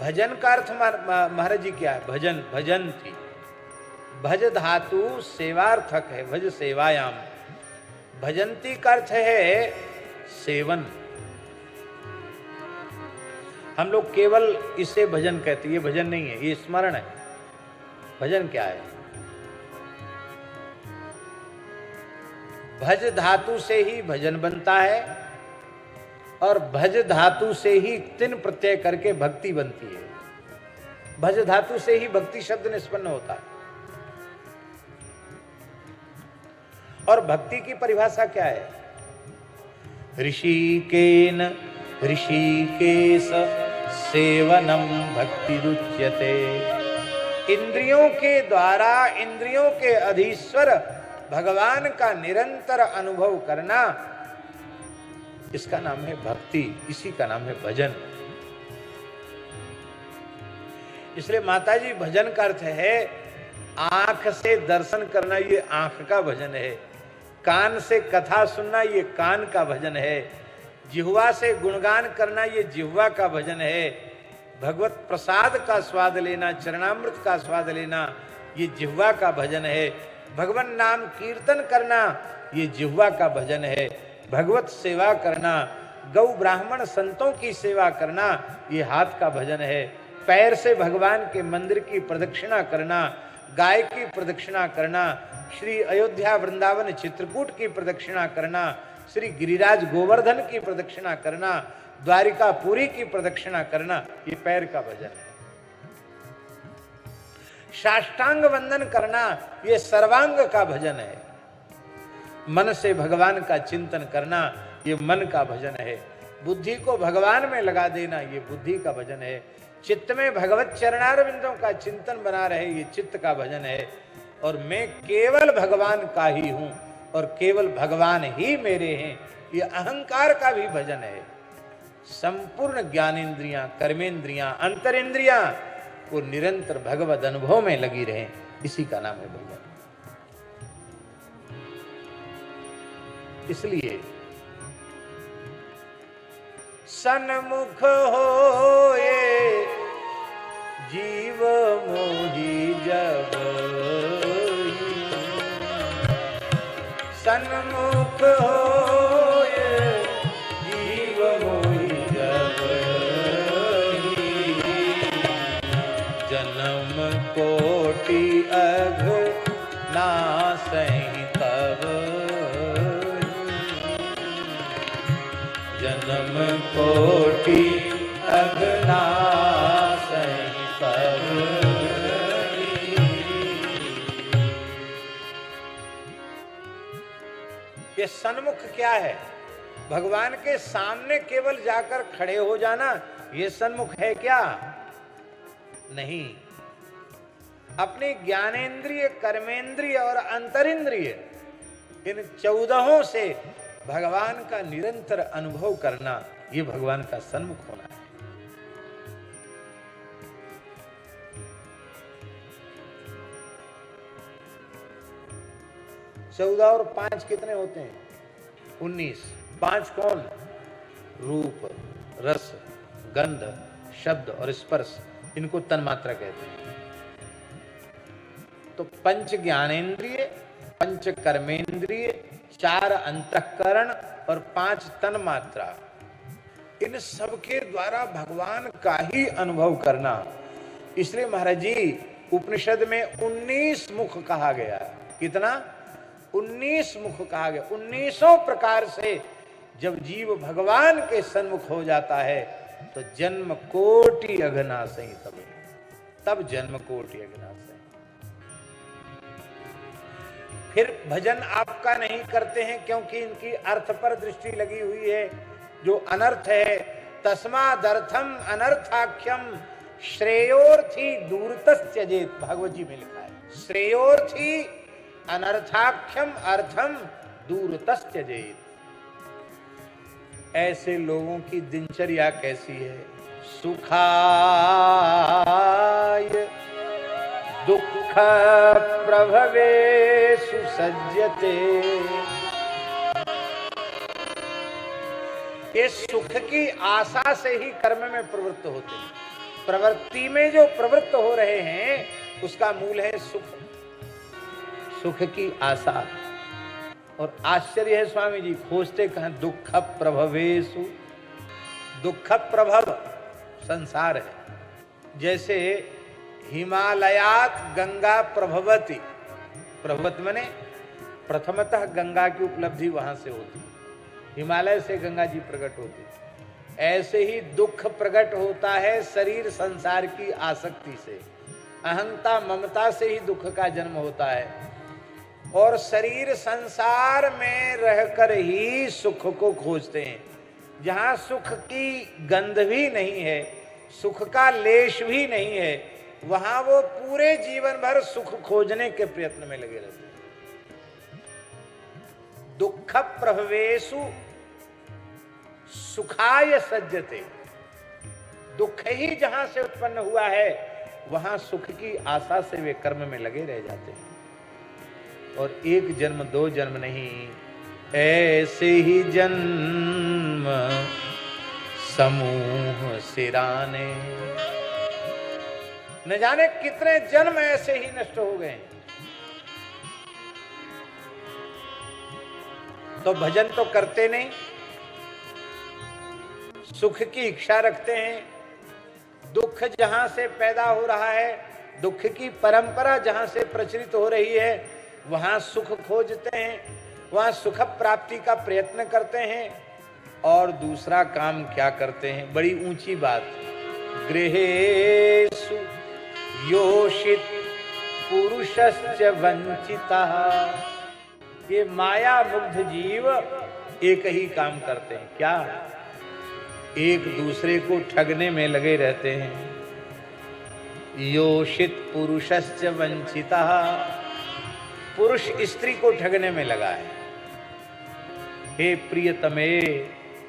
भजन का अर्थ महाराज जी क्या है? भजन, भजन थी, भज धातु सेवार्थक है, भज सेवायाम। भजंती का अर्थ है सेवन। हम लोग केवल इसे भजन कहते हैं, ये भजन नहीं है, ये स्मरण है। भजन क्या है? भज धातु से ही भजन बनता है और भज धातु से ही तिन प्रत्यय करके भक्ति बनती है। भज धातु से ही भक्ति शब्द निष्पन्न होता है। और भक्ति की परिभाषा क्या है? ऋषिकेन ऋषिकेश सेवनम भक्ति रुच्यते। इंद्रियों के द्वारा, इंद्रियों के अधीश्वर भगवान का निरंतर अनुभव करना, इसका नाम है भक्ति, इसी का नाम है भजन। इसलिए माताजी भजन का अर्थ है आंख से दर्शन करना, ये आंख का भजन है। कान से कथा सुनना, ये कान का भजन है। जिह्वा से गुणगान करना, ये जिह्वा का भजन है। भगवत प्रसाद का स्वाद लेना, चरणामृत का स्वाद लेना, ये जिह्वा का भजन है। भगवान नाम कीर्तन करना, ये जिह्वा का भजन है। भगवत सेवा करना, गौ ब्राह्मण संतों की सेवा करना, ये हाथ का भजन है। पैर से भगवान के मंदिर की प्रदक्षिणा करना, गाय की प्रदक्षिणा करना, श्री अयोध्या वृंदावन चित्रकूट की प्रदक्षिणा करना, श्री गिरिराज गोवर्धन की प्रदक्षिणा करना, द्वारिका पुरी की प्रदक्षिणा करना, ये पैर का भजन है। साष्टांग वंदन करना, ये सर्वांग का भजन है। मन से भगवान का चिंतन करना, ये मन का भजन है। बुद्धि को भगवान में लगा देना, ये बुद्धि का भजन है। चित्त में भगवत चरणारविंदों का चिंतन बना रहे, ये चित्त का भजन है। और मैं केवल भगवान का ही हूं और केवल भगवान ही मेरे हैं, ये अहंकार का भी भजन है। संपूर्ण ज्ञानेन्द्रियां, कर्मेंद्रियां, अंतरेंद्रियां वो निरंतर भगवद अनुभव में लगी रहे, इसी का नाम है भजन। इसलिए सन्मुख होए जीव मोहि जब, सन्मुख होए जीव मोहि जब, जन्म कोटि अघ नासहि तब, जन्म कोटि अघ नासहि तब। ये सन्मुख क्या है? भगवान के सामने केवल जाकर खड़े हो जाना, ये सन्मुख है क्या? नहीं। अपने ज्ञानेन्द्रिय, कर्मेंद्रिय और अंतरिंद्रिय, इन 14 से भगवान का निरंतर अनुभव करना, ये भगवान का सन्मुख होना है। चौदह और 5 कितने होते हैं? 19। 5 कौन? रूप, रस, गंध, शब्द और स्पर्श, इनको तन्मात्रा कहते हैं। तो 5 ज्ञानेन्द्रिय, 5 कर्मेंद्रिय, 4 अंतःकरण और 5 तन्मात्रा, इन सबके द्वारा भगवान का ही अनुभव करना। इसलिए महाराज जी उपनिषद में 19 मुख कहा गया। कितना? 19 मुख कहा गया। 19 प्रकार से जब जीव भगवान के सन्मुख हो जाता है तो जन्म कोटि अघनासहि तब जन्म कोटि अघनासहि। फिर भजन आपका नहीं करते हैं क्योंकि इनकी अर्थ पर दृष्टि लगी हुई है। जो अनर्थ है, तस्मादर्थम अनर्थाख्यम श्रेयोर्थी दूरतस् त्यजेत, भागवत जी में लिखा है। श्रेयोर्थी अनर्थाख्यम अर्थम दूरतस् त्यजेत। ऐसे लोगों की दिनचर्या कैसी है? सुखाय दुख प्रभवे सुसज्जते। ये सुख की आशा से ही कर्म में प्रवृत्त होते हैं। प्रवृत्ति में जो प्रवृत्त हो रहे हैं उसका मूल है सुख, सुख की आशा। और आश्चर्य है स्वामी जी, खोजते कहां, दुख प्रभवेशु, दुख प्रभव संसार है। जैसे हिमालयात गंगा प्रभवती, प्रभवत माने प्रथमतः गंगा की उपलब्धि वहां से होती, हिमालय से गंगा जी प्रकट होती। ऐसे ही दुख प्रकट होता है शरीर संसार की आसक्ति से, अहंता ममता से ही दुख का जन्म होता है। और शरीर संसार में रहकर ही सुख को खोजते हैं। जहां सुख की गंध भी नहीं है, सुख का लेश भी नहीं है, वहां वो पूरे जीवन भर सुख खोजने के प्रयत्न में लगे रहते हैं। दुख प्रभवेशु सुखाय सज्जते, दुख ही जहां से उत्पन्न हुआ है वहां सुख की आशा से वे कर्म में लगे रह जाते हैं। और एक जन्म दो जन्म नहीं, ऐसे ही जन्म समूह सिराने, न जाने कितने जन्म ऐसे ही नष्ट हो गए। तो भजन तो करते नहीं, सुख की इच्छा रखते हैं, दुख जहां से पैदा हो रहा है, दुख की परंपरा जहां से प्रचलित हो रही है, वहां सुख खोजते हैं, वहां सुख प्राप्ति का प्रयत्न करते हैं। और दूसरा काम क्या करते हैं, बड़ी ऊंची बात, गृहेषु योषित पुरुषश्च वंचितः। ये माया मुग्ध जीव एक ही काम करते हैं, क्या, एक दूसरे को ठगने में लगे रहते हैं। योषित पुरुषश्च वंचितः, पुरुष स्त्री को ठगने में लगा है। हे प्रियतमे,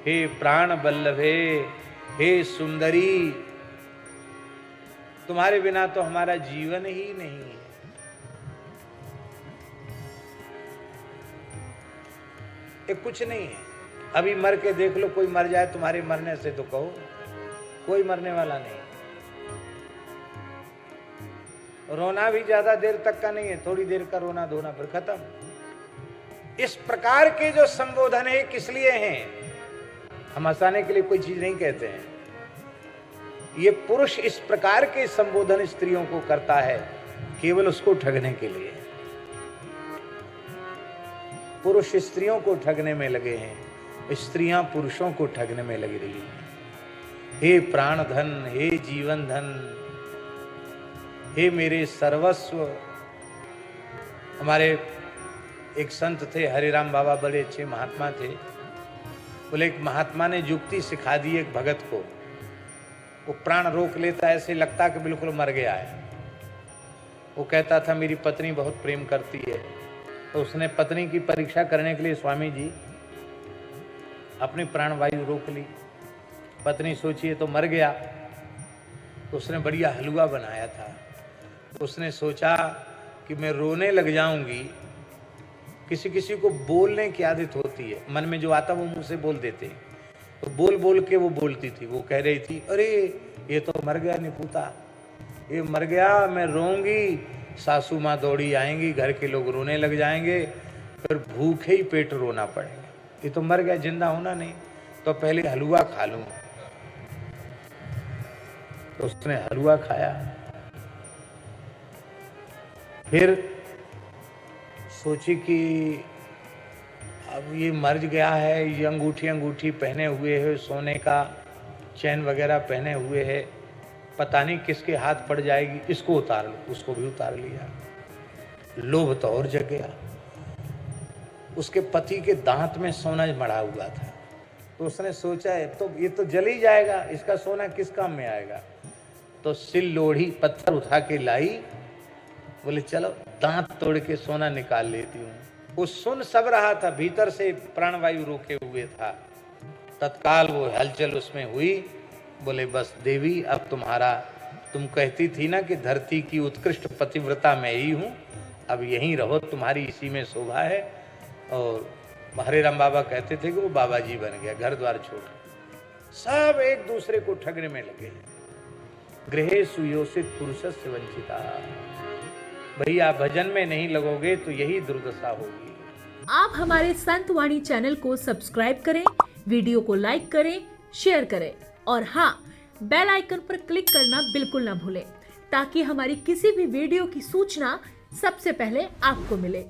हे प्राण बल्लभे, हे सुंदरी, तुम्हारे बिना तो हमारा जीवन ही नहीं है। ये कुछ नहीं है। अभी मर के देख लो, कोई मर जाए तुम्हारे मरने से तो कहो, कोई मरने वाला नहीं। रोना भी ज्यादा देर तक का नहीं है, थोड़ी देर का रोना धोना फिर खत्म। इस प्रकार के जो संबोधन है किस लिए हैं, हम हंसाने के लिए कोई चीज नहीं कहते हैं। ये पुरुष इस प्रकार के संबोधन स्त्रियों को करता है केवल उसको ठगने के लिए। पुरुष स्त्रियों को ठगने में लगे हैं, स्त्रियां पुरुषों को ठगने में लगी रही हैं। हे प्राण धन, हे जीवन धन, हे मेरे सर्वस्व। हमारे एक संत थे हरिराम बाबा, बड़े अच्छे महात्मा थे। बोले एक महात्मा ने युक्ति सिखा दी एक भगत को, वो प्राण रोक लेता, ऐसे लगता कि बिल्कुल मर गया है। वो कहता था मेरी पत्नी बहुत प्रेम करती है। तो उसने पत्नी की परीक्षा करने के लिए स्वामी जी अपनी प्राणवायु रोक ली। पत्नी सोचिए तो मर गया। तो उसने बढ़िया हलवा बनाया था। उसने सोचा कि मैं रोने लग जाऊंगी। किसी किसी को बोलने की आदत होती है, मन में जो आता वो मुंह से बोल देते। तो बोल बोल के वो बोलती थी। वो कह रही थी अरे ये तो मर गया निपुता, ये मर गया, मैं रोऊंगी, सासू माँ दौड़ी आएंगी, घर के लोग रोने लग जाएंगे, फिर भूखे ही पेट रोना पड़ेगा। ये तो मर गया, जिंदा होना नहीं, तो पहले हलवा खा लूं। तो उसने हलवा खाया। फिर सोची कि अब ये मर गया है, ये अंगूठी पहने हुए है, सोने का चैन वगैरह पहने हुए है, पता नहीं किसके हाथ पड़ जाएगी, इसको उतार लो। उसको भी उतार लिया। लोभ तो और जग गया। उसके पति के दांत में सोना मढ़ा हुआ था। तो उसने सोचा है तो ये तो जल ही जाएगा, इसका सोना किस काम में आएगा। तो सिल लोढ़ी पत्थर उठा के लाई। बोले चलो दांत तोड़ के सोना निकाल लेती हूँ। वो सुन सब रहा था, भीतर से प्राणवायु रोके हुए था। तत्काल वो हलचल उसमें हुई। बोले बस देवी, अब तुम कहती थी ना कि धरती की उत्कृष्ट पतिव्रता मैं ही हूँ, अब यहीं रहो, तुम्हारी इसी में शोभा है। और हरिराम बाबा कहते थे कि वो बाबा जी बन गया, घर द्वार छोड़। सब एक दूसरे को ठगने में लगे। गृहे सुयोषित पुरुषस्य वंचिता। भैया भजन में नहीं लगोगे तो यही दुर्दशा होगी। आप हमारे संत वाणी चैनल को सब्सक्राइब करें, वीडियो को लाइक करें, शेयर करें और हाँ, बेल आइकन पर क्लिक करना बिल्कुल ना भूलें ताकि हमारी किसी भी वीडियो की सूचना सबसे पहले आपको मिले।